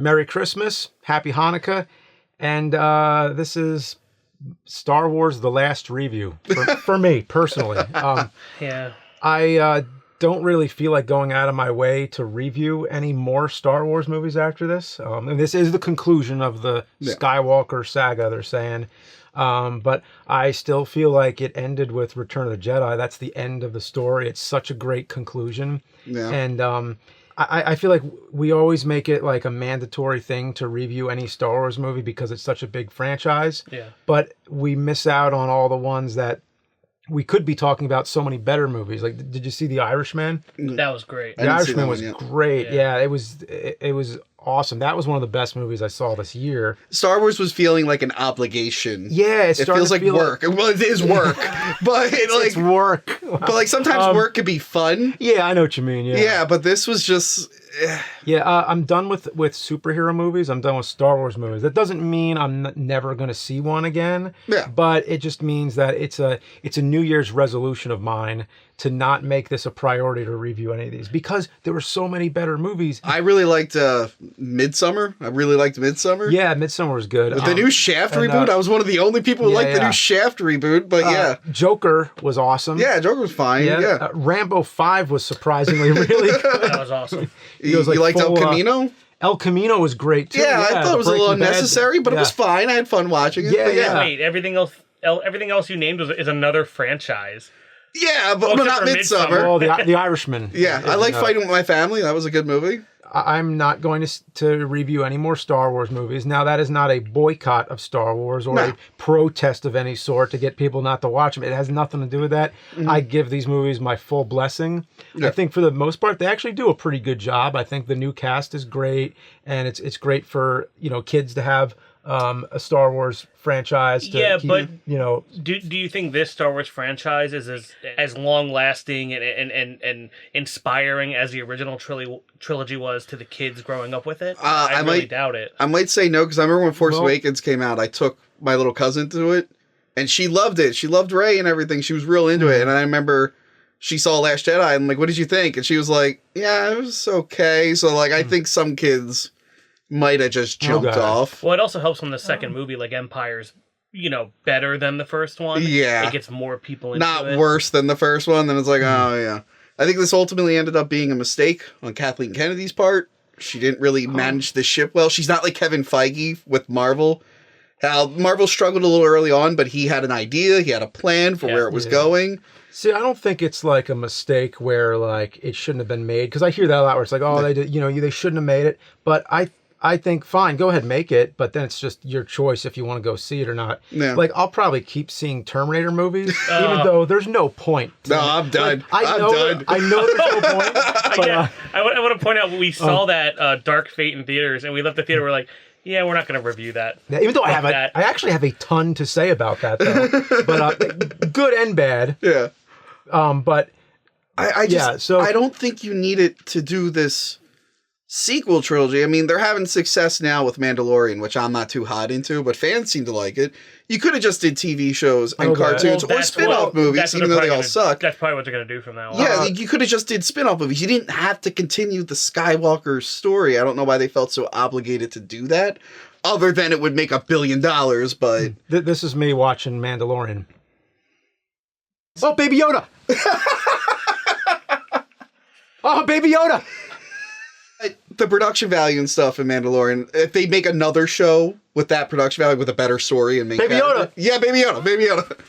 Merry Christmas, Happy Hanukkah, and this is Star Wars: The Last Review for me personally. Yeah. I don't really feel like going out of my way to review any more Star Wars movies after this. And this is the conclusion of the Skywalker saga, they're saying. But I still feel like it ended with Return of the Jedi. That's the end of the story. It's such a great conclusion. Yeah. And I feel like we always make it like a mandatory thing to review any Star Wars movie because it's such a big franchise. Yeah. But we miss out on all the ones that we could be talking about so many better movies. Like, did you see The Irishman? That was great. The Irishman was great. Yeah, it was awesome. That was one of the best movies I saw this year. Star Wars was feeling like an obligation. Yeah, it feels like work. Well, it is work, but it's work. But like sometimes work could be fun. Yeah, I know what you mean. Yeah, yeah, but this was just. I'm done with superhero movies. I'm done with Star Wars movies. That doesn't mean I'm never going to see one again. Yeah. But it just means that it's a New Year's resolution of mine to not make this a priority to review any of these because there were so many better movies. I really liked Midsommar. I really liked Midsommar. Yeah, Midsommar was good. The new Shaft reboot. I was one of the only people who liked the new Shaft reboot. But Joker was awesome. Yeah, Joker was fine. Yeah. Rambo 5 was surprisingly really good. That was awesome. You liked El Camino? El Camino was great too. Yeah, I thought it was a little unnecessary, but it was fine. I had fun watching it. Yeah. Wait, everything else you named is another franchise. Yeah, but not Midsommar. Oh, the Irishman. Yeah, I like Fighting With My Family. That was a good movie. I'm not going to review any more Star Wars movies. Now, that is not a boycott of Star Wars or a protest of any sort to get people not to watch them. It has nothing to do with that. Mm-hmm. I give these movies my full blessing. Yeah. I think for the most part, they actually do a pretty good job. I think the new cast is great, and it's great for kids to have a Star Wars franchise. Do you think this Star Wars franchise is as long lasting and inspiring as the original trilogy was to the kids growing up with it? I really doubt it. I might say no, because I remember when Force Awakens came out, I took my little cousin to it, and she loved it. She loved Rey and everything. She was real into it, and I remember she saw Last Jedi, and I'm like, what did you think? And she was like, yeah, it was okay. So like, I think some kids might have just jumped off. Well, it also helps when the second movie, like Empire's, better than the first one. Yeah. It gets more people into it. Not worse than the first one. Then it's like, oh, yeah. I think this ultimately ended up being a mistake on Kathleen Kennedy's part. She didn't really manage the ship well. She's not like Kevin Feige with Marvel. How Marvel struggled a little early on, but he had an idea. He had a plan for where it was going. See, I don't think it's like a mistake where like it shouldn't have been made. Because I hear that a lot where it's like, oh, they did, they shouldn't have made it. But I think, fine, go ahead, make it, but then it's just your choice if you want to go see it or not. Yeah. Like, I'll probably keep seeing Terminator movies, even though there's no point. No, I'm done. Like, I know there's no point. But, I want to point out, we saw that Dark Fate in theaters, and we left the theater, we're like, yeah, we're not going to review that. Yeah, even though I actually have a ton to say about that, though. But good and bad. Yeah. But I don't think you need it to do this sequel trilogy. I mean, they're having success now with Mandalorian, which I'm not too hot into, but fans seem to like it. You could have just did TV shows and cartoons or spin-off movies, even though they all suck. That's probably what they're going to do from now on. Yeah, you could have just did spin-off movies. You didn't have to continue the Skywalker story. I don't know why they felt so obligated to do that, other than it would make $1 billion, but... This is me watching Mandalorian. Oh, Baby Yoda! Oh, Baby Yoda! The production value and stuff in Mandalorian, if they make another show with that production value with a better story and make Baby Yoda. Yeah, Baby Yoda.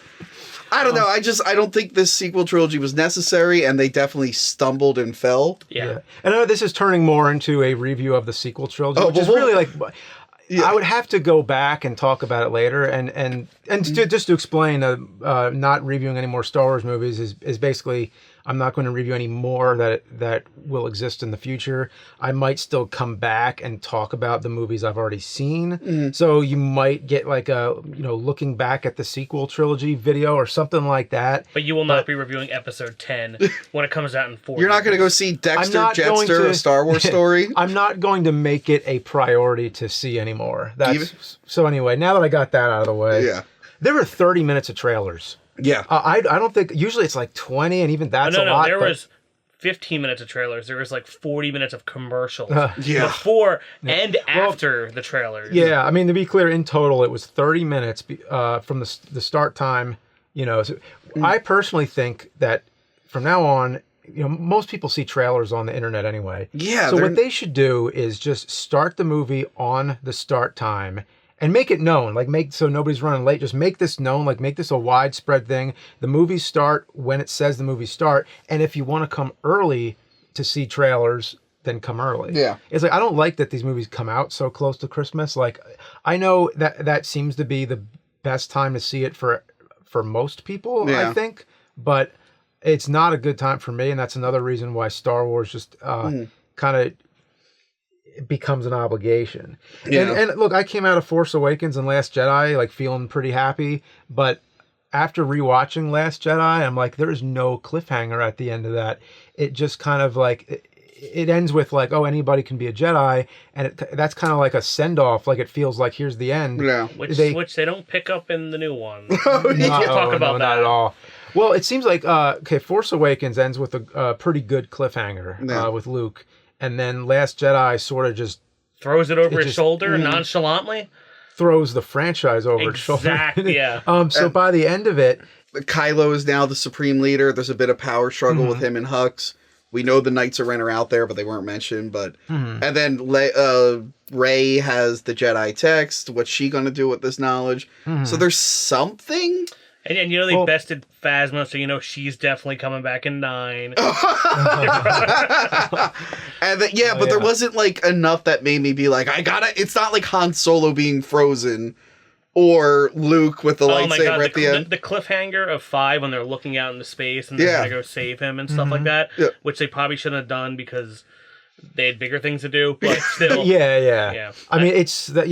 I don't know. I don't think this sequel trilogy was necessary, and they definitely stumbled and fell. Yeah. And I know this is turning more into a review of the sequel trilogy, which is really like... Yeah. I would have to go back and talk about it later, and just to explain, not reviewing any more Star Wars movies is basically I'm not going to review any more that will exist in the future. I might still come back and talk about the movies I've already seen. Mm-hmm. So you might get like a looking back at the sequel trilogy video or something like that. But you will not be reviewing Episode 10 when it comes out in 4 You're not going to go see Dexter Jetster, a Star Wars story? I'm not going to make it a priority to see anymore. So anyway, now that I got that out of the way, there were 30 minutes of trailers. Yeah. I don't think, usually it's like 20, and even that's a lot. There was 15 minutes of trailers. There was like 40 minutes of commercials Yeah. before and after the trailers. Yeah, I mean, to be clear, in total, it was 30 minutes from the start time. You know, so I personally think that from now on, you know, most people see trailers on the internet anyway. Yeah. So what they should do is just start the movie on the start time and make it known. Like, so nobody's running late. Just make this known. Like, make this a widespread thing. The movies start when it says the movies start. And if you want to come early to see trailers, then come early. Yeah. It's like, I don't like that these movies come out so close to Christmas. Like, I know that seems to be the best time to see it for most people, I think. But it's not a good time for me. And that's another reason why Star Wars just kind of becomes an obligation. Yeah. And look, I came out of Force Awakens and Last Jedi like feeling pretty happy, but after rewatching Last Jedi, I'm like, there is no cliffhanger at the end of that. It just kind of like it ends with like, oh, anybody can be a Jedi, and that's kind of like a send off. Like, it feels like here's the end. Yeah, which they don't pick up in the new one. Talk about that. Not at all. Well, it seems like Force Awakens ends with a pretty good cliffhanger with Luke. And then Last Jedi sort of just throws it over his shoulder nonchalantly. Throws the franchise over his shoulder. Exactly. Yeah. So by the end of it, Kylo is now the supreme leader. There's a bit of power struggle with him and Hux. We know the Knights of Ren are out there, but they weren't mentioned. But and then Rey has the Jedi text. What's she going to do with this knowledge? So there's something. And you know, they bested Phasma, so you know she's definitely coming back in 9. And but there wasn't like enough that made me be like, it's not like Han Solo being frozen or Luke with the lightsaber at the end. The cliffhanger of 5 when they're looking out into space and they're going to go save him and stuff like that, which they probably shouldn't have done because they had bigger things to do, but still. Yeah. I mean,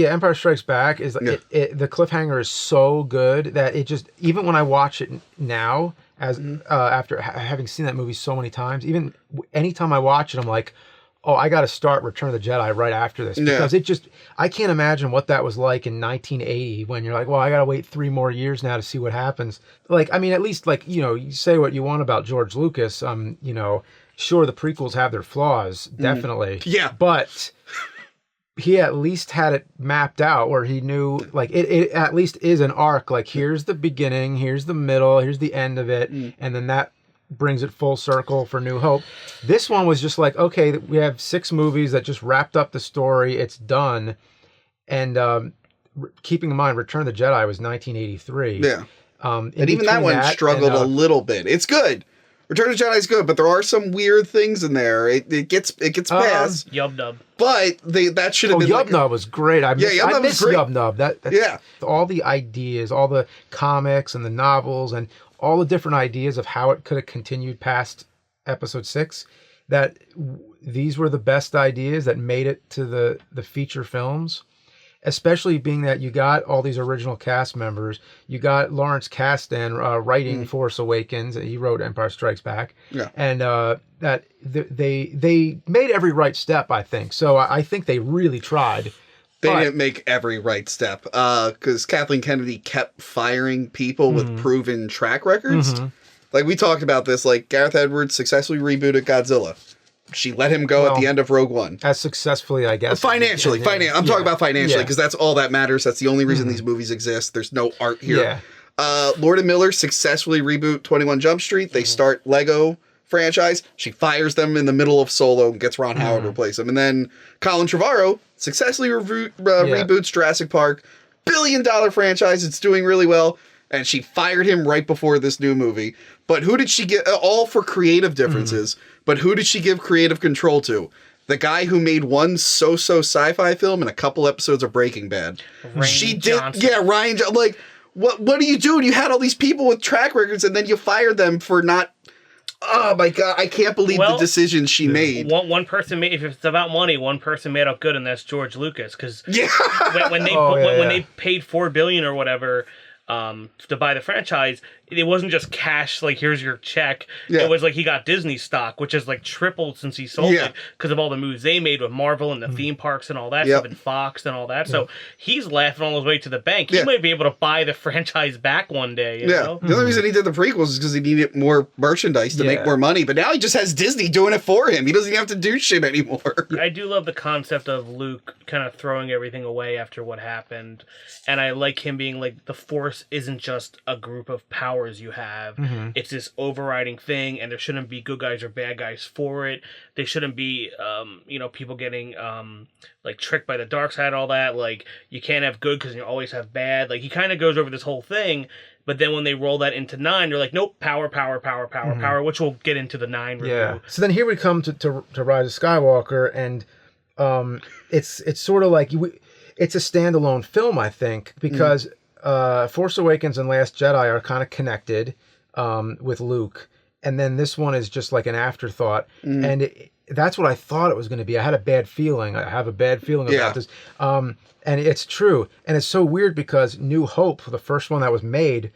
Empire Strikes Back is the cliffhanger is so good that it just, even when I watch it now, as after having seen that movie so many times, even anytime I watch it, I'm like, oh, I got to start Return of the Jedi right after this, because it just, I can't imagine what that was like in 1980 when you're like, well, I got to wait 3 more years now to see what happens. Like, I mean, at least, like, you know, you say what you want about George Lucas, you know, sure, the prequels have their flaws, definitely. Yeah. But he at least had it mapped out where he knew, like, it at least is an arc. Like, here's the beginning, here's the middle, here's the end of it, and then that brings it full circle for New Hope. This one was just like, okay, we have 6 movies that just wrapped up the story, it's done. And keeping in mind, Return of the Jedi was 1983. Yeah. And even that one struggled a little bit. It's good. Return of the Jedi is good, but there are some weird things in there. It gets past. Yub Nub. But that should have been. Yub Nub was great. I miss Yub Nub. That's all the ideas, all the comics and the novels, and all the different ideas of how it could have continued past Episode 6. That these were the best ideas that made it to the feature films. Especially being that you got all these original cast members. You got Lawrence Kasdan writing Force Awakens. He wrote Empire Strikes Back. Yeah. And that they made every right step, I think. So I think they really tried. They didn't make every right step. Because Kathleen Kennedy kept firing people with proven track records. Like, we talked about this. Like, Gareth Edwards successfully rebooted Godzilla. She let him go at the end of Rogue One. As successfully, I guess. Financially. I'm talking about financially, because that's all that matters. That's the only reason these movies exist. There's no art here. Yeah. Lord and Miller successfully reboot 21 Jump Street. They start Lego franchise. She fires them in the middle of Solo and gets Ron Howard to replace him. And then Colin Trevorrow successfully reboots Jurassic Park. $1 billion franchise. It's doing really well. And she fired him right before this new movie. But who did she get? All for creative differences. But who did she give creative control to? The guy who made one so-so sci-fi film and a couple episodes of Breaking Bad. Rian Johnson. Ryan Johnson. Like, what do you do? You had all these people with track records, and then you fired them for not... Oh, my God. I can't believe the decision she made. One person made... If it's about money, one person made out good, and that's George Lucas. Because when they paid $4 billion or whatever... to buy the franchise, it wasn't just cash, like, here's your check. Yeah. It was like he got Disney stock, which has, like, tripled since he sold Yeah. it because of all the moves they made with Marvel and the theme parks and all that stuff, and Fox and all that. So he's laughing all his way to the bank. He might be able to buy the franchise back one day, you know? The only reason he did the prequels is because he needed more merchandise to make more money, but now he just has Disney doing it for him. He doesn't even have to do shit anymore. I do love the concept of Luke kind of throwing everything away after what happened, and I like him being like, the Force isn't just a group of powers you have. It's this overriding thing, and there shouldn't be good guys or bad guys for it. They shouldn't be, people getting like tricked by the dark side, all that. Like, you can't have good because you always have bad. Like, he kind of goes over this whole thing, but then when they roll that into 9, they're like, nope, power, which we'll get into the 9 review. Yeah. So then here we come to Rise of Skywalker, and it's sort of like it's a standalone film, I think, because Force Awakens and Last Jedi are kind of connected with Luke, and then this one is just like an afterthought, and that's what I thought it was going to be. I had a bad feeling. I have a bad feeling about this, and it's true, and it's so weird because New Hope, the first one that was made,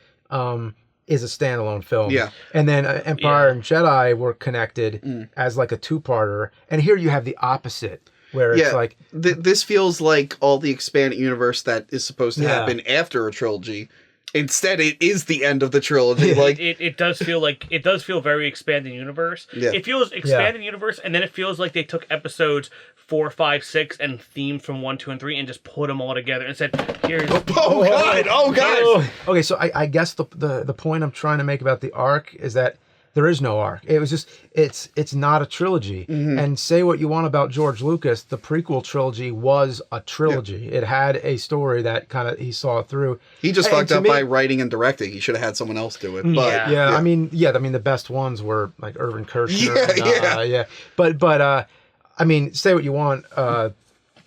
is a standalone film. Yeah. And then Empire and Jedi were connected as like a two-parter, and here you have the opposite. Where it's like... this feels like all the expanded universe that is supposed to happen after a trilogy. Instead, it is the end of the trilogy. Like it does feel very expanded universe. Yeah. It feels expanded universe, and then it feels like they took episodes 4, 5, 6 and themes from 1, 2, and 3 and just put them all together and said, "Here's." Oh god! Okay, so I guess the point I'm trying to make about the arc is that there is no arc. It was just it's not a trilogy. And say what you want about George Lucas, the prequel trilogy was a trilogy. It had a story that kind of he saw through. He just fucked up by writing and directing. He should have had someone else do it. But I mean the best ones were like Irvin Kershner. But I mean, say what you want.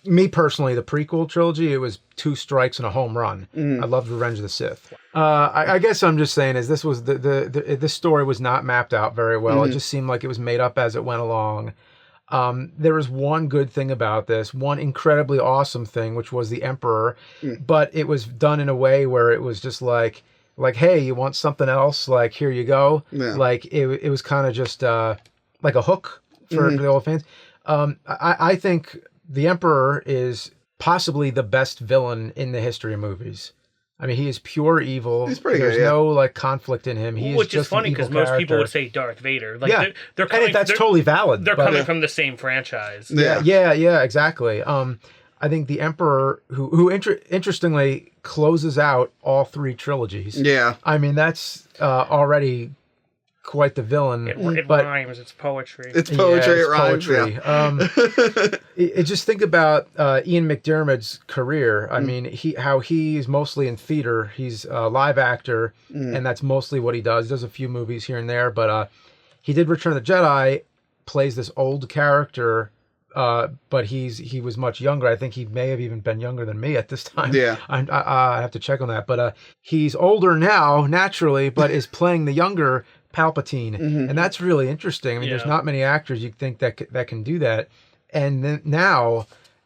Me personally, the prequel trilogy, it was 2 strikes and a home run. I loved Revenge of the Sith. I guess I'm just saying is this was this story was not mapped out very well. It just seemed like it was made up as it went along. There was one good thing about this, one incredibly awesome thing, which was the Emperor, but it was done in a way where it was just like, hey, you want something else? Like, here you go. Yeah. Like it was kind of just like a hook for the old fans. I think the Emperor is possibly the best villain in the history of movies. I mean, he is pure evil. He's pretty There's good, no like conflict in him. Which is funny because most people would say Darth Vader. Like, they're coming, and that's totally valid. They're coming from the same franchise. Yeah, exactly. I think the Emperor, who interestingly closes out all 3 trilogies. Yeah, I mean that's already quite the villain. It rhymes. It's poetry. It's poetry. It rhymes. Poetry. Just think about Ian McDiarmid's career. I mean, he's mostly in theater. He's a live actor, and that's mostly what he does. He does a few movies here and there, but he did Return of the Jedi. Plays this old character, but he was much younger. I think he may have even been younger than me at this time. Yeah, I have to check on that. But he's older now, naturally, but is playing the younger Palpatine, and that's really interesting. I mean, there's not many actors you think that can do that, and then now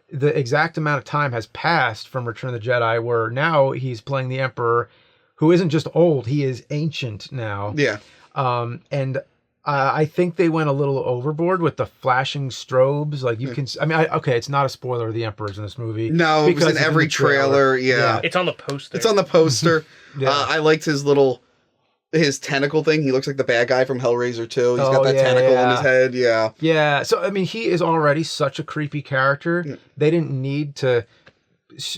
the exact amount of time has passed from Return of the Jedi, where now he's playing the Emperor, who isn't just old; he is ancient now. Yeah, and I think they went a little overboard with the flashing strobes. Like you can, I mean, it's not a spoiler. The Emperor's in this movie. No, because it's in every trailer. Yeah, it's on the poster. It's on the poster. I liked his tentacle thing. He looks like the bad guy from Hellraiser 2. He's got that tentacle in his head. Yeah. Yeah. So, I mean, he is already such a creepy character. Yeah. They didn't need to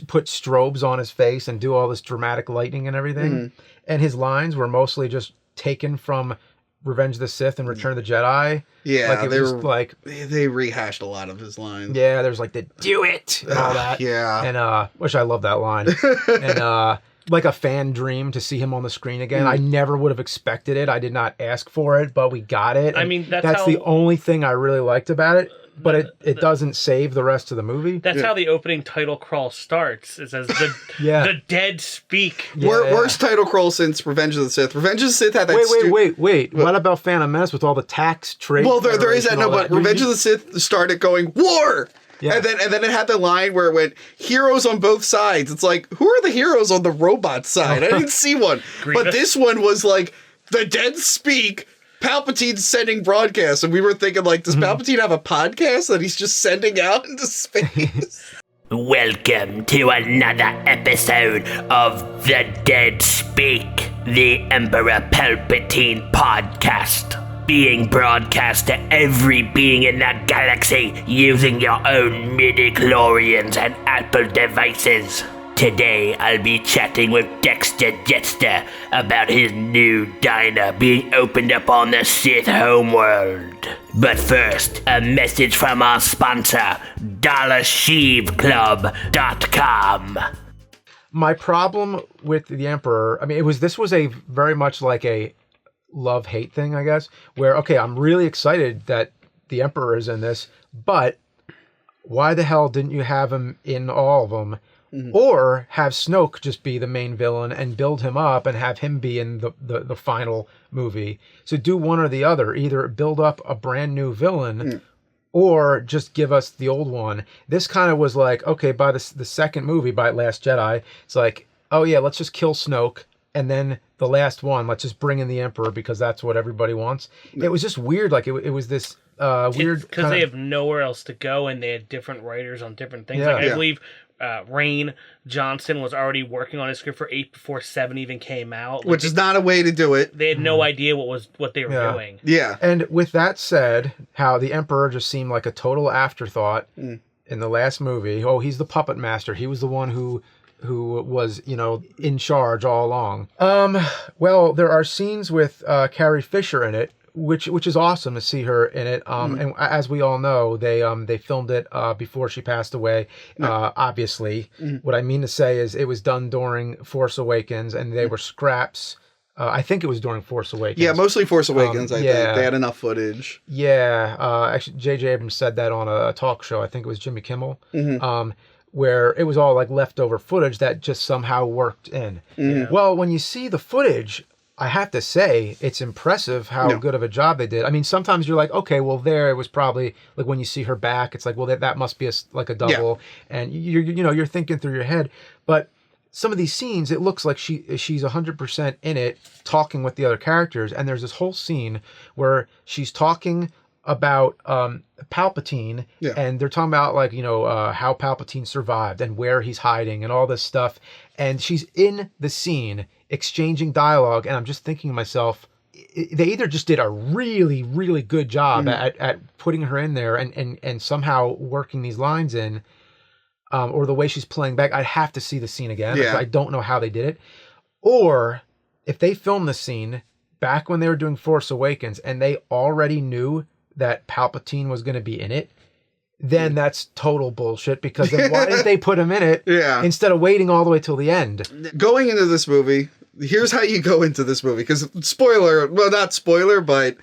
put strobes on his face and do all this dramatic lightning and everything. And his lines were mostly just taken from Revenge of the Sith and Return of the Jedi. Yeah. Like, it was like... They rehashed a lot of his lines. Yeah. There's like the, do it! And all that. Yeah. And, which I love that line. And, like a fan dream to see him on the screen again. I never would have expected it. I did not ask for it, but we got it. I mean, that's the only thing I really liked about it. But it doesn't save the rest of the movie. That's how the opening title crawl starts. It says the dead speak. Worst title crawl since Revenge of the Sith. Revenge of the Sith had that. Wait. What about Phantom Menace with all the tax trade? Well, there is that. No, but Revenge of the Sith started going war. Yeah. And then it had the line where it went, heroes on both sides. It's like, who are the heroes on the robot side? I didn't see one. But this one was like, the dead speak, Palpatine's sending broadcasts. And we were thinking, like, does Palpatine have a podcast that he's just sending out into space? Welcome to another episode of The Dead Speak, the Emperor Palpatine podcast. Being broadcast to every being in the galaxy using your own midi-chlorians and Apple devices. Today, I'll be chatting with Dexter Jetster about his new diner being opened up on the Sith homeworld. But first, a message from our sponsor, DollarSheavClub.com. My problem with the Emperor, I mean, this was a very much like a love-hate thing, I guess, where, okay, I'm really excited that the Emperor is in this, but why the hell didn't you have him in all of them? Or have Snoke just be the main villain and build him up and have him be in the final movie. So do one or the other. Either build up a brand new villain or just give us the old one. This kind of was like, okay, by the second movie, by Last Jedi, it's like, oh yeah, let's just kill Snoke. And then the last one, let's just bring in the Emperor because that's what everybody wants. It was just weird. Like it was this weird... Because they have nowhere else to go and they had different writers on different things. I believe... Rain Johnson was already working on a script for 8 before 7 even came out. Which is not a way to do it. They had no idea what they were doing. Yeah. And with that said, how the Emperor just seemed like a total afterthought in the last movie. Oh, he's the puppet master. He was the one who was, in charge all along. Well, there are scenes with Carrie Fisher in it, which is awesome to see her in it. And as we all know, they filmed it before she passed away. Obviously, what I mean to say is it was done during Force Awakens, and they were scraps. I think it was during Force Awakens. Yeah, mostly Force Awakens. I think they had enough footage. Yeah, actually, J.J. Abrams said that on a talk show. I think it was Jimmy Kimmel. Where it was all like leftover footage that just somehow worked in. Well, when you see the footage, I have to say, it's impressive how good of a job they did. I mean, sometimes you're like, okay, well, there it was probably like when you see her back, it's like, well, that must be like a double, and you're thinking through your head. But some of these scenes, it looks like she's 100% in it, talking with the other characters, and there's this whole scene where she's talking about Palpatine, and they're talking about like how Palpatine survived and where he's hiding and all this stuff, and she's in the scene exchanging dialogue, and I'm just thinking to myself, they either just did a really, really good job at putting her in there and somehow working these lines in, or the way she's playing back. I'd have to see the scene again. I don't know how they did it. Or if they filmed the scene back when they were doing Force Awakens and they already knew that Palpatine was going to be in it, then that's total bullshit, because then why didn't they put him in it instead of waiting all the way till the end? Going into this movie, here's how you go into this movie, because not spoiler, but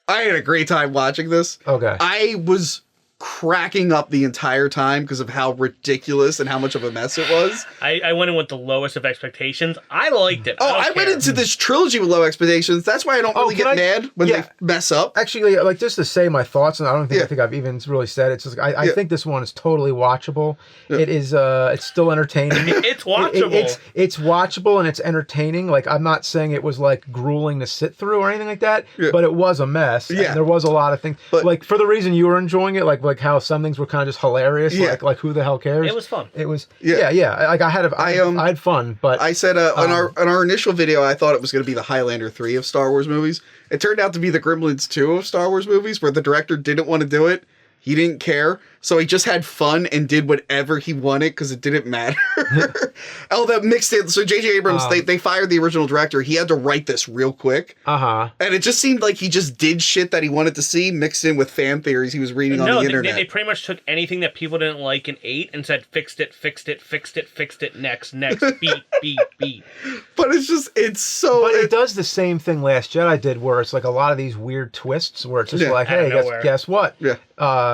I had a great time watching this. Okay. I was cracking up the entire time because of how ridiculous and how much of a mess it was. I went in with the lowest of expectations. I liked it. I went into this trilogy with low expectations. That's why I don't really get mad when they mess up. Actually, like, just to say my thoughts, and I don't think I think I've even really said it. It's just, I think this one is totally watchable. It is. It's still entertaining. It's watchable. It's watchable and it's entertaining. Like, I'm not saying it was like grueling to sit through or anything like that, but it was a mess. Yeah, and there was a lot of things. But, like, for the reason you were enjoying it, like how some things were kind of just hilarious. Like who the hell cares? It was fun. It was. Yeah. Like I had fun, but I said on our initial video, I thought it was going to be the Highlander 3 of Star Wars movies. It turned out to be the Gremlins 2 of Star Wars movies, where the director didn't want to do it. He didn't care, so he just had fun and did whatever he wanted because it didn't matter. That mixed in. So J.J. Abrams, they fired the original director. He had to write this real quick. And it just seemed like he just did shit that he wanted to see mixed in with fan theories he was reading on the internet. They pretty much took anything that people didn't like in 8 and said, fixed it, next, beat. But it's so... But it does the same thing Last Jedi did, where it's like a lot of these weird twists where it's just like, hey, guess what?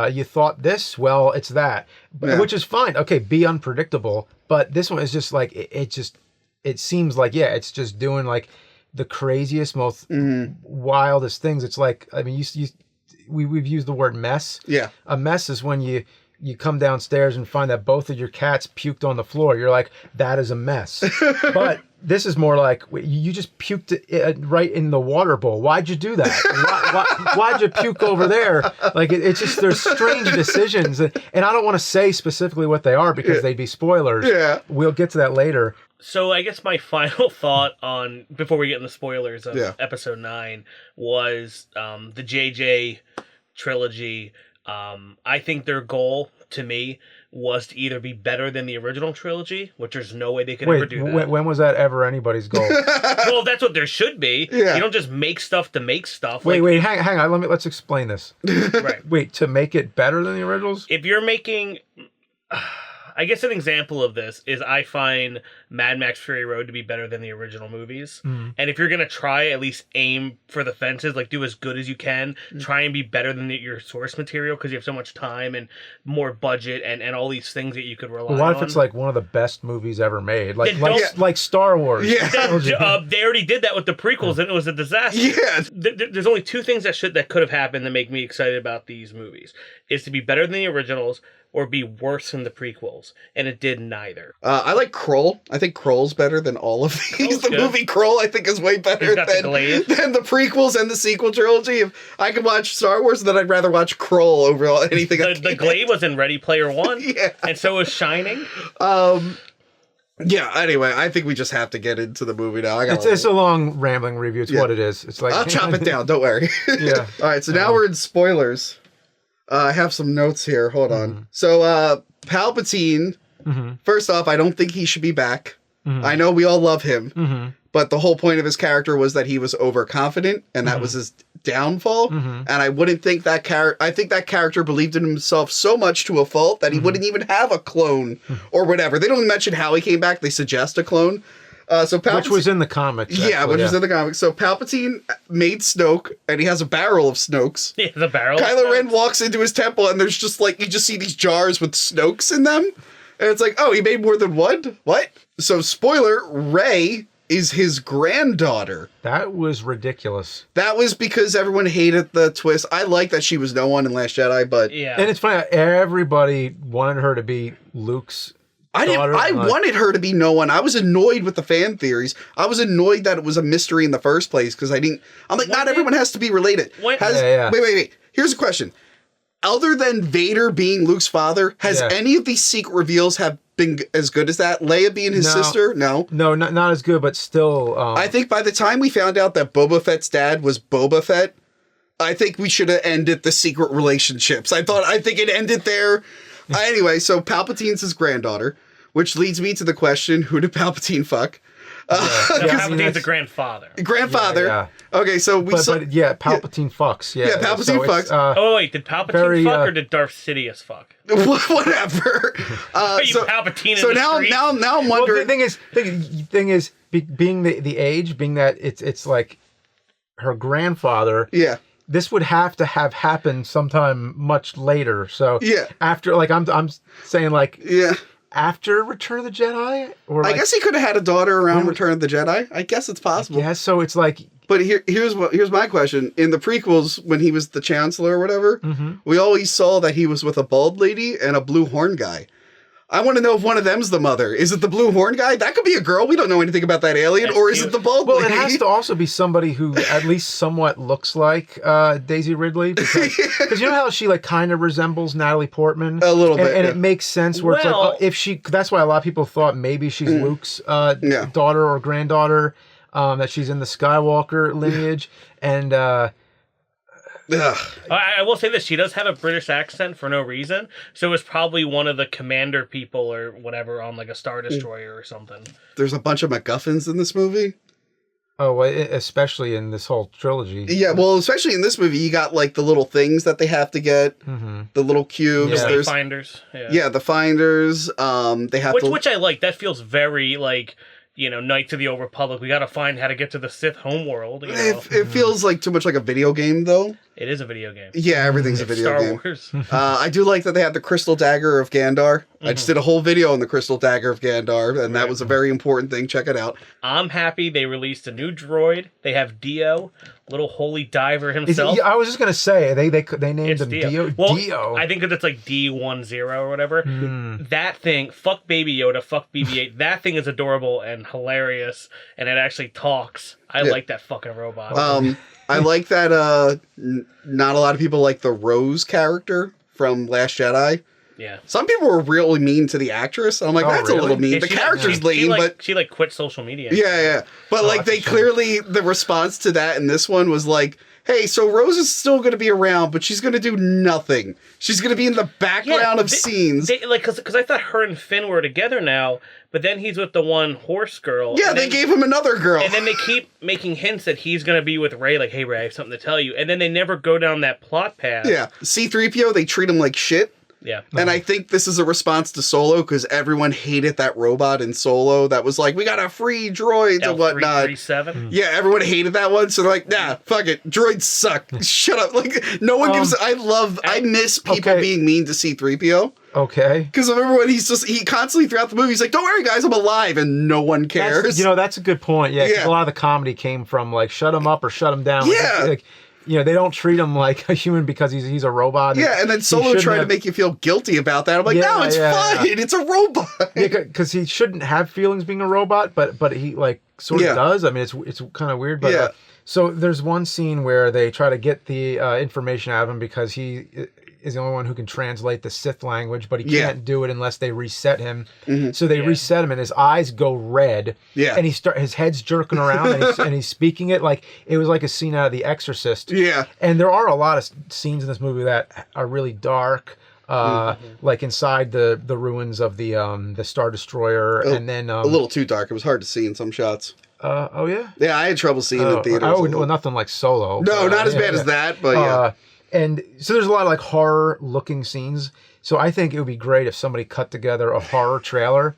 You thought this? Well, it's that. Which is fine. Okay, be unpredictable. But this one is just like, it seems like, it's just doing like the craziest, most wildest things. It's like, I mean, we've used the word mess. Yeah. A mess is when you you come downstairs and find that both of your cats puked on the floor. You're like, that is a mess. But this is more like, you just puked it right in the water bowl. Why'd you do that? Why'd you puke over there? Like, it's just, there's strange decisions. And I don't want to say specifically what they are because they'd be spoilers. Yeah. We'll get to that later. So I guess my final thought on, before we get in the spoilers of episode 9, was the JJ trilogy. I think their goal, to me, was to either be better than the original trilogy, which there's no way they could ever do that. When was that ever anybody's goal? Well, that's what there should be. Yeah. You don't just make stuff to make stuff. Wait, hang on. Let's explain this. Right. Wait, to make it better than the originals? If you're making... I guess an example of this is I find Mad Max Fury Road to be better than the original movies. And if you're going to try, at least aim for the fences, like do as good as you can, try and be better than your source material because you have so much time and more budget and all these things that you could rely on. What if it's like one of the best movies ever made? Like Star Wars. Yeah. They already did that with the prequels and it was a disaster. Yeah. There's only two things that could have happened that make me excited about these movies. Is to be better than the originals or be worse than the prequels, and it did neither. I like Kroll. I think Kroll's better than all of these. The movie Kroll, I think, is way better than the prequels and the sequel trilogy. If I could watch Star Wars, then I'd rather watch Kroll over anything. The Glade was in Ready Player One, and so was Shining. Yeah, anyway, I think we just have to get into the movie now. It's a long, rambling review. It's what it is. It's like I'll chop it down, don't worry. Yeah. All right, so now we're in spoilers. I have some notes here. Hold on. So, Palpatine, first off, I don't think he should be back. I know we all love him, but the whole point of his character was that he was overconfident, and that was his downfall. And I wouldn't think that I think that character believed in himself so much to a fault that he wouldn't even have a clone or whatever. They don't mention how he came back. They suggest a clone. So which was in the comics. Yeah, which was in the comics. So Palpatine made Snoke, and he has a barrel of Snokes. Yeah, the barrel. Kylo Ren walks into his temple, and there's just like, you just see these jars with Snokes in them. And it's like, oh, he made more than one? What? So, spoiler, Rey is his granddaughter. That was ridiculous. That was because everyone hated the twist. I like that she was no one in Last Jedi, but... Yeah. And it's funny, everybody wanted her to be Luke's daughter. I wanted her to be no one. I was annoyed with the fan theories. I was annoyed that it was a mystery in the first place because I'm like, not everyone has to be related. Wait. Here's a question. Other than Vader being Luke's father, has any of these secret reveals have been as good as that? Leia being his sister? No, not as good, but still. I think by the time we found out that Boba Fett's dad was Boba Fett, I think we should have ended the secret relationships. I think it ended there. Anyway, so Palpatine's his granddaughter, which leads me to the question, who did Palpatine fuck? Palpatine's a grandfather. Grandfather. Yeah. Okay, so Palpatine fucks. Yeah, Palpatine fucks. Wait, did Palpatine fuck or did Darth Sidious fuck? Whatever. Palpatine. So now I'm wondering. Well, the thing is, being the age, being that it's like her grandfather. Yeah. This would have to have happened sometime much later. So after, like, I'm saying, like, after Return of the Jedi, or I guess he could have had a daughter around Return of the Jedi. I guess it's possible. Yeah, so it's like. But here's my question. In the prequels, when he was the Chancellor or whatever, we always saw that he was with a bald lady and a blue horn guy. I want to know if one of them's the mother. Is it the blue horn guy? That could be a girl. We don't know anything about that alien. Or is it the bald lady? Well, it has to also be somebody who at least somewhat looks like Daisy Ridley. Because you know how she like kind of resembles Natalie Portman? A little bit. And it makes sense where it's like, if she... That's why a lot of people thought maybe she's Luke's daughter or granddaughter, that she's in the Skywalker lineage. And... I will say this, she does have a British accent for no reason, so it's probably one of the commander people or whatever on like a Star Destroyer or something. There's a bunch of MacGuffins in this movie. Oh, especially in this whole trilogy. Yeah, well, especially in this movie, you got like the little things that they have to get, the little cubes. Yeah. The finders. Yeah, the finders. They have which I like. That feels very like... Knights of the Old Republic. We got to find how to get to the Sith homeworld. It feels like too much like a video game, though. It is a video game. Yeah, everything's a video Star game. Wars. I do like that they have the Crystal Dagger of Gandar. I just did a whole video on the Crystal Dagger of Gandar, and that was a very important thing. Check it out. I'm happy they released a new droid. They have Dio, little holy diver himself. I was just gonna say they named It's him Dio. Dio. Well, Dio. I think that it's like D10 or whatever. That thing, fuck Baby Yoda, fuck BB-8. That thing is adorable and hilarious, and it actually talks. I like that fucking robot. I like that not a lot of people like the Rose character from Last Jedi. Yeah. Some people were really mean to the actress. I'm like, that's really? a little mean. Yeah, The character's lame, but she quit social media. yeah. But like they clearly, the response to that in this one was like, hey, so Rose is still going to be around, but she's going to do nothing. She's going to be in the background of scenes. Because I thought her and Finn were together now, but then he's with the one horse girl. Yeah, they gave him another girl. And then they keep making hints that he's going to be with Rey, like, hey, Rey, I have something to tell you. And then they never go down that plot path. Yeah. C-3PO, they treat him like shit. Yeah. And I think this is a response to Solo, because everyone hated that robot in Solo that was like, we gotta free droids and whatnot. L337. Yeah, everyone hated that one, so they're like, nah, fuck it. Droids suck. Shut up. Like, no one gives... I miss people being mean to C-3PO. Okay. Because I remember when he constantly throughout the movie, he's like, don't worry, guys, I'm alive, and no one cares. That's a good point. Yeah, 'cause a lot of the comedy came from, like, shut him up or shut him down. Yeah. Like, they don't treat him like a human because he's a robot. Yeah, and then Solo tried to make you feel guilty about that. I'm like, no, it's fine. It's a robot. Yeah, because he shouldn't have feelings being a robot, but he, like, sort of does. I mean, it's kind of weird. But so there's one scene where they try to get the information out of him because he is the only one who can translate the Sith language, but he can't do it unless they reset him. So they reset him, and his eyes go red. Yeah, and his head's jerking around, and he's speaking it like it was like a scene out of The Exorcist. Yeah, and there are a lot of scenes in this movie that are really dark. Like inside the ruins of the Star Destroyer, and then a little too dark. It was hard to see in some shots. Oh yeah, yeah. I had trouble seeing in theaters. Well, nothing like Solo. No, not as bad as that, but yeah. And so there's a lot of like horror looking scenes. So I think it would be great if somebody cut together a horror trailer.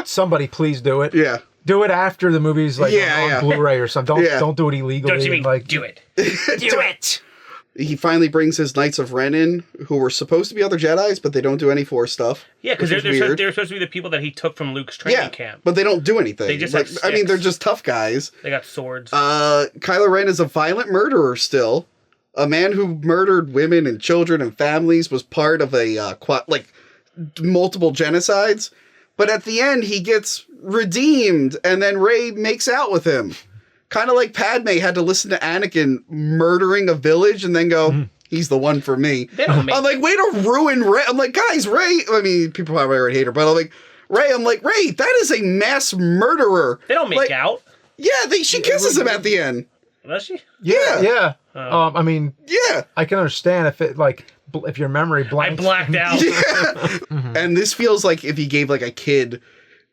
Somebody please do it. Yeah. Do it after the movie's like on Blu-ray or something. Don't do it illegally. Don't you mean like do it? Do it. He finally brings his Knights of Ren in, who were supposed to be other Jedis, but they don't do any Force stuff. Yeah, because they're supposed to be the people that he took from Luke's training camp. But they don't do anything. They just have sticks. they're just tough guys. They got swords. Kylo Ren is a violent murderer still. A man who murdered women and children and families, was part of a multiple genocides. But at the end, he gets redeemed, and then Rey makes out with him. Kind of like Padme had to listen to Anakin murdering a village and then go, he's the one for me. I'm like, way to ruin Rey. I'm like, guys, Rey, I mean, people probably already hate her, but I'm like, Rey, that is a mass murderer. They don't make out. Yeah, she kisses him at the end. Does she? Yeah. Yeah. I mean, I can understand if your memory blanked. I blacked out. Yeah. And this feels like if he gave like a kid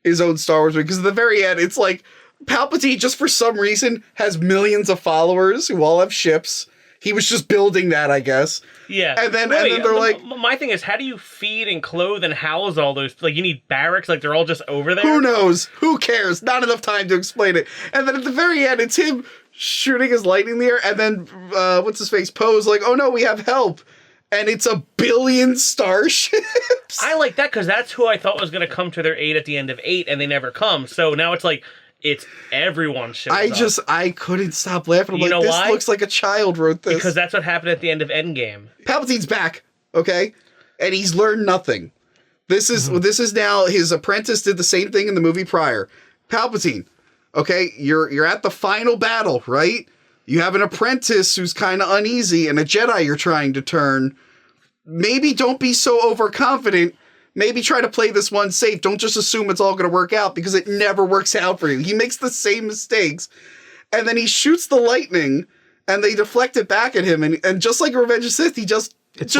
his own Star Wars movie, because at the very end, it's like Palpatine just for some reason has millions of followers who all have ships. He was just building that, I guess. Yeah. And then they're like... My thing is, how do you feed and clothe and house all those... Like, you need barracks? Like, they're all just over there? Who knows? Who cares? Not enough time to explain it. And then at the very end, it's him shooting his lightning in the air, and then, what's-his-face, Poe's like, oh no, we have help. And it's 1 billion starships. I like that, because that's who I thought was going to come to their aid at the end of 8, and they never come. So now it's like... It's everyone's shows I couldn't stop laughing. I'm like, this looks like a child wrote this. Because that's what happened at the end of Endgame. Palpatine's back, okay? And he's learned nothing. This is now, his apprentice did the same thing in the movie prior. Palpatine, okay? You're at the final battle, right? You have an apprentice who's kind of uneasy and a Jedi you're trying to turn. Maybe don't be so overconfident. Maybe try to play this one safe. Don't just assume it's all going to work out, because it never works out for you. He makes the same mistakes. And then he shoots the lightning, and they deflect it back at him. And just like Revenge of the Sith, he just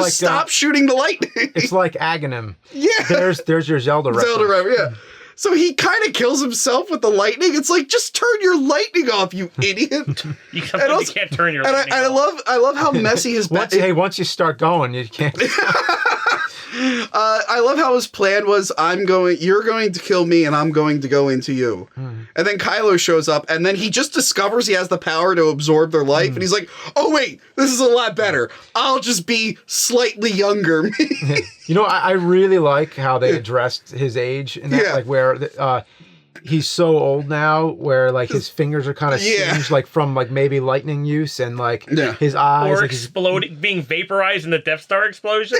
stop shooting the lightning. It's like Aghanim. Yeah. There's your Zelda reference. Zelda reference, yeah. So he kind of kills himself with the lightning. It's like, just turn your lightning off, you idiot. You can't turn your lightning off. I love how messy his... once you start going, you can't... I love how his plan was, you're going to kill me and I'm going to go into you. And then Kylo shows up, and then he just discovers he has the power to absorb their life, and he's like, oh wait, this is a lot better. I'll just be slightly younger. You know, I really like how they addressed his age, and that, like where he's so old now, where like his fingers are kind of singed, like from like maybe lightning use, and like his eyes, or like exploding, being vaporized in the Death Star explosion.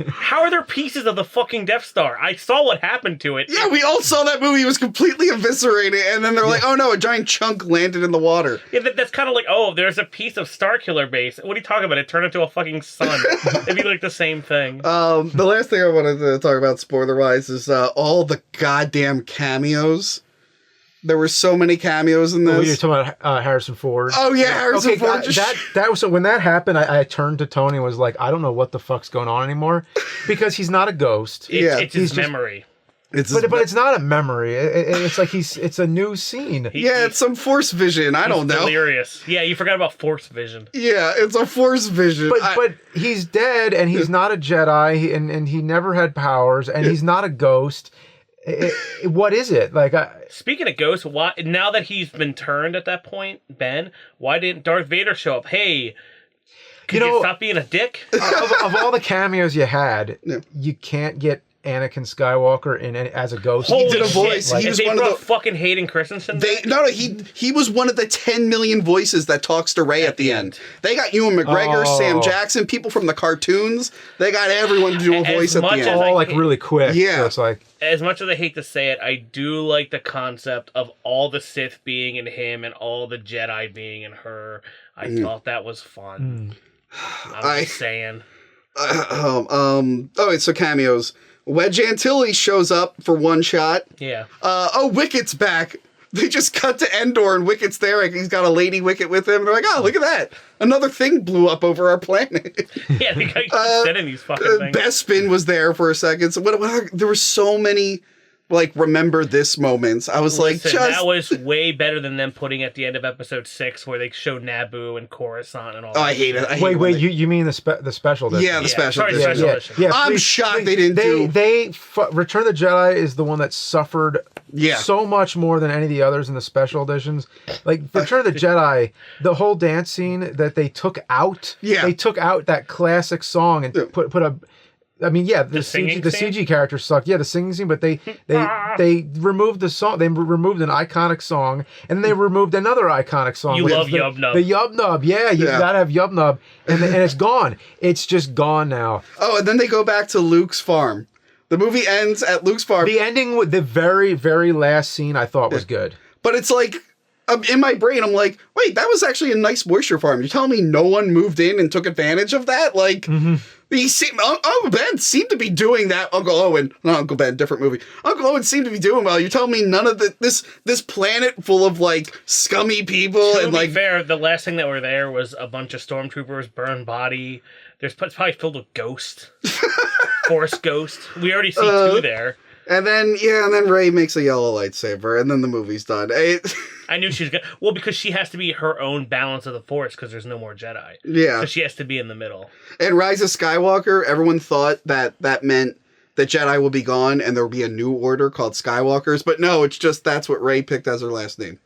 How are there pieces of the fucking Death Star? I saw what happened to it. Yeah, we all saw that movie. It was completely eviscerated, and then they're like, oh no, a giant chunk landed in the water. Yeah, that's kind of like, oh, there's a piece of Starkiller base. What are you talking about? It turned into a fucking sun. It'd be like the same thing. The last thing I wanted to talk about, spoiler-wise, is all the goddamn cameos. There were so many cameos in this. You're talking about Harrison Ford. Oh yeah, Harrison Ford. That was so. When that happened, I turned to Tony and was like, I don't know what the fuck's going on anymore, because he's not a ghost. It's his memory. But it's not a memory. It's like it's a new scene. It's some Force vision. I don't know. Delirious. Yeah, you forgot about Force vision. Yeah, it's a Force vision. But he's dead, and he's not a Jedi, and he never had powers, and he's not a ghost. What is it like? Speaking of ghosts, why now that he's been turned at that point, Ben? Why didn't Darth Vader show up? Hey, could you stop being a dick? Of all the cameos you had, you can't get Anakin Skywalker as a ghost. Holy he did a voice. Shit. He was they one of the fucking Hayden Christensen. He was one of the 10 million voices that talks to Rey at the end. They got Ewan McGregor, Sam Jackson, people from the cartoons. They got everyone to do a voice at the end. All like really quick. Yeah, so it's like. As much as I hate to say it, I do like the concept of all the Sith being in him and all the Jedi being in her. I thought that was fun. I'm just saying. So cameos. Wedge Antilles shows up for one shot. Yeah. Wicket's back. They just cut to Endor and Wicket's there. Like, he's got a lady Wicket with him. And they're like, oh, look at that. Another thing blew up over our planet. Yeah, they keep sending these fucking things. Bespin was there for a second. So there were so many, like, remember this moments. I was that was way better than them putting at the end of episode 6 where they showed Naboo and Coruscant and all that. I hate it. Wait, you mean the special edition? Yeah, the special edition. Yeah, I'm shocked they didn't do... Return of the Jedi is the one that suffered so much more than any of the others in the special editions. Like, Return of the Jedi, the whole dance scene that they took out, they took out that classic song and put a... I mean, the CG characters suck. Yeah, the singing scene, but they removed the song. They removed an iconic song, and they removed another iconic song. You love Yub Nub. The Yub Nub, you gotta have Yub Nub, and it's gone. It's just gone now. Oh, and then they go back to Luke's farm. The movie ends at Luke's farm. The ending with the very, very last scene I thought was good. But it's like, in my brain, I'm like, wait, that was actually a nice moisture farm. You're telling me no one moved in and took advantage of that? Like, Uncle Ben seemed to be doing that. Uncle Owen, not Uncle Ben, different movie. Uncle Owen seemed to be doing well. You're telling me none of this planet full of, like, scummy people to be fair, the last thing that were there was a bunch of stormtroopers, burned body. It's probably filled with ghosts. Force ghost. We already see 2 there. And then Rey makes a yellow lightsaber, and then the movie's done. I knew she was good. Well, because she has to be her own balance of the Force, because there's no more Jedi. Yeah. So she has to be in the middle. And Rise of Skywalker, everyone thought that meant that Jedi will be gone, and there will be a new order called Skywalkers. But no, it's just that's what Rey picked as her last name.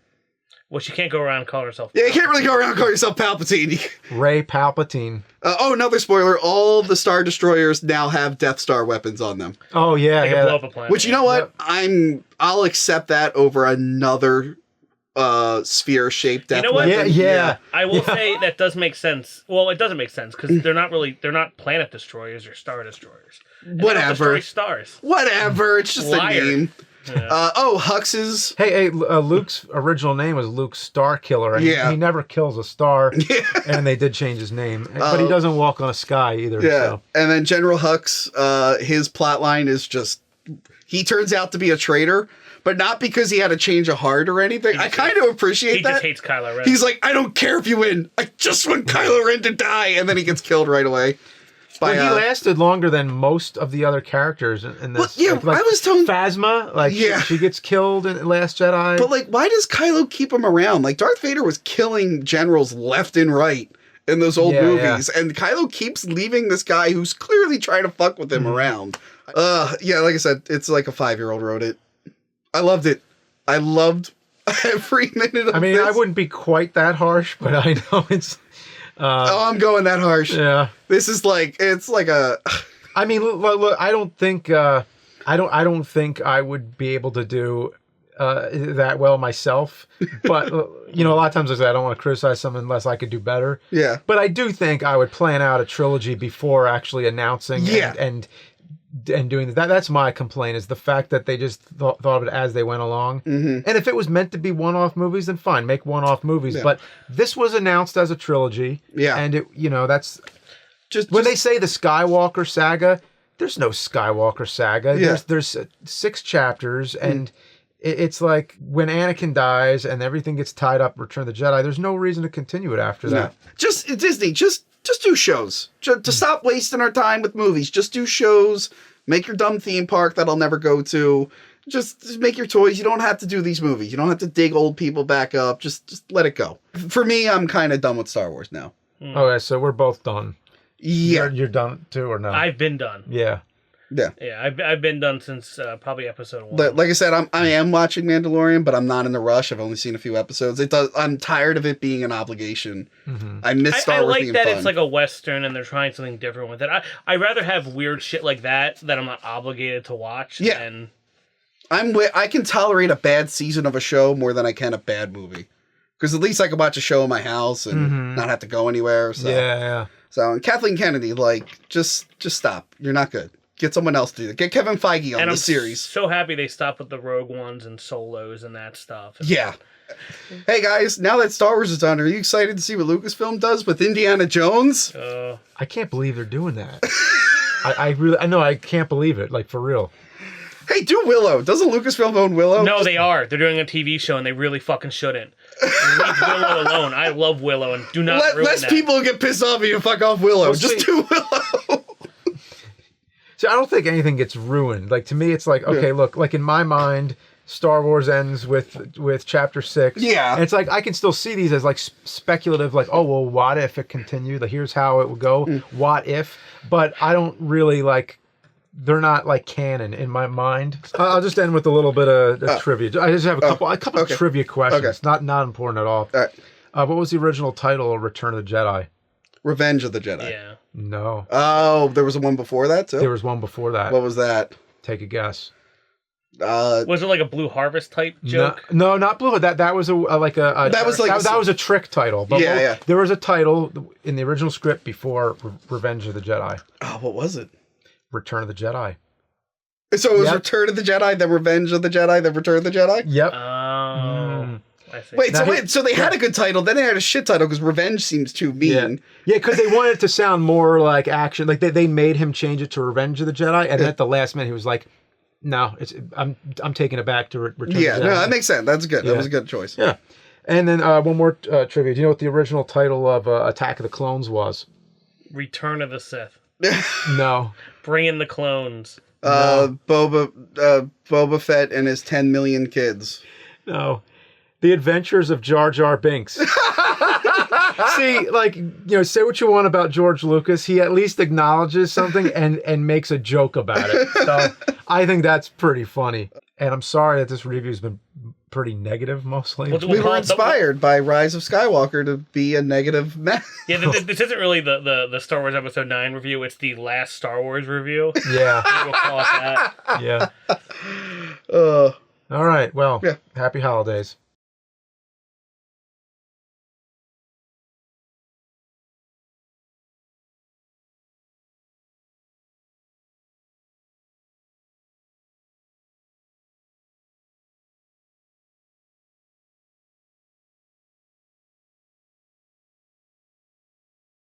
Well, she can't go around calling herself... Yeah, you can't really go around calling yourself Palpatine. Rey Palpatine. Another spoiler. All the Star Destroyers now have Death Star weapons on them. Oh, yeah. They can blow up a planet. Which, you know what? I'll accept that over another sphere-shaped death weapon. Yeah. I will say that does make sense. Well, it doesn't make sense, because they're not planet destroyers or Star Destroyers. And whatever. Destroy stars. Whatever. It's just a name. Yeah. Hux's... Hey, Luke's original name was Luke Starkiller, and he never kills a star, and they did change his name. But he doesn't walk on a sky either. Yeah, so. And then General Hux, his plotline is just... He turns out to be a traitor, but not because he had a change of heart or anything. I kind of appreciate that. He just hates Kylo Ren. He's like, I don't care if you win. I just want Kylo Ren to die. And then he gets killed right away. He lasted longer than most of the other characters in this. Well, yeah, I was telling Phasma, she gets killed in Last Jedi. But like, why does Kylo keep him around? Like, Darth Vader was killing generals left and right in those old movies, and Kylo keeps leaving this guy who's clearly trying to fuck with him around. Like I said, it's like a 5-year-old wrote it. I loved it. I loved every minute of this. I wouldn't be quite that harsh, but I know it's... I'm going that harsh. Yeah. This is like, it's like a... I mean, look, I don't think I would be able to do that well myself. But, a lot of times I say I don't want to criticize someone unless I could do better. Yeah. But I do think I would plan out a trilogy before actually announcing and doing that. That's my complaint, is the fact that they just thought of it as they went along. Mm-hmm. And if it was meant to be one-off movies, then fine, make one-off movies. Yeah. But this was announced as a trilogy. Yeah. And that's... When they say the Skywalker saga, there's no Skywalker saga. Yeah. There's 6 chapters, and it's like when Anakin dies and everything gets tied up, Return of the Jedi, there's no reason to continue it after that. Just Disney, just do shows. To stop wasting our time with movies. Just do shows. Make your dumb theme park that I'll never go to. Just make your toys. You don't have to do these movies. You don't have to dig old people back up. Just let it go. For me, I'm kind of done with Star Wars now. Okay, so we're both done. Yeah. You're done too, or no? I've been done. Yeah. Yeah, I've been done since probably episode 1. Like I said, I am watching Mandalorian, but I'm not in the rush. I've only seen a few episodes. I'm tired of it being an obligation. Mm-hmm. I miss Star Wars being fun. I like that it's like a Western and they're trying something different with it. I'd rather have weird shit like that I'm not obligated to watch. Yeah. And I can tolerate a bad season of a show more than I can a bad movie. Because at least I can watch a show in my house and not have to go anywhere. So. Yeah. So, and Kathleen Kennedy, just stop. You're not good. Get someone else to do that. Get Kevin Feige on the series. So happy they stopped with the Rogue Ones and Solos and that stuff. Yeah. Hey guys, now that Star Wars is done, are you excited to see what Lucasfilm does with Indiana Jones? I can't believe they're doing that. I know, I can't believe it. Like, for real. Hey, do Willow. Doesn't Lucasfilm own Willow? No, they are. They're doing a TV show, and they really fucking shouldn't. Leave Willow alone. I love Willow, and do not ruin less people get pissed off at you. Fuck off Willow. Well, just do Willow. See, I don't think anything gets ruined. Like, to me, it's like, okay, look, like in my mind, Star Wars ends with Chapter 6. Yeah. And it's like, I can still see these as like speculative, like, oh, well, what if it continued? Like, here's how it would go. What if? But I don't really like... They're not like canon in my mind. I'll just end with a little bit of trivia. I just have a couple trivia questions. Okay. Not important at all. All right. What was the original title of Return of the Jedi? Revenge of the Jedi. Yeah. No. Oh, there was one before that too? There was one before that. What was that? Take a guess. Was it like a Blue Harvest type joke? No, not Blue. That was that was a trick title. But there was a title in the original script before Revenge of the Jedi. Oh, what was it? Return of the Jedi. So it was Return of the Jedi, then Revenge of the Jedi, then Return of the Jedi? Yep. I see. Wait, so they had a good title, then they had a shit title because Revenge seems too mean. Yeah, because they wanted it to sound more like action. Like they made him change it to Revenge of the Jedi, and then at the last minute he was like, "No, I'm taking it back to Return of the Jedi." Yeah, no, that makes sense. That's good. Yeah. That was a good choice. Yeah. And then one more trivia. Do you know what the original title of Attack of the Clones was? Return of the Sith. No. Bring in the clones. Boba Fett and his 10 million kids. No. The Adventures of Jar Jar Binks. See, like, say what you want about George Lucas, he at least acknowledges something and makes a joke about it. So I think that's pretty funny. And I'm sorry that this review's been pretty negative mostly. We were inspired by Rise of Skywalker to be a negative mess. Yeah, this isn't really the Star Wars Episode 9 review. It's the last Star Wars review. Yeah. We'll call it that. Yeah. All right. Well, happy holidays.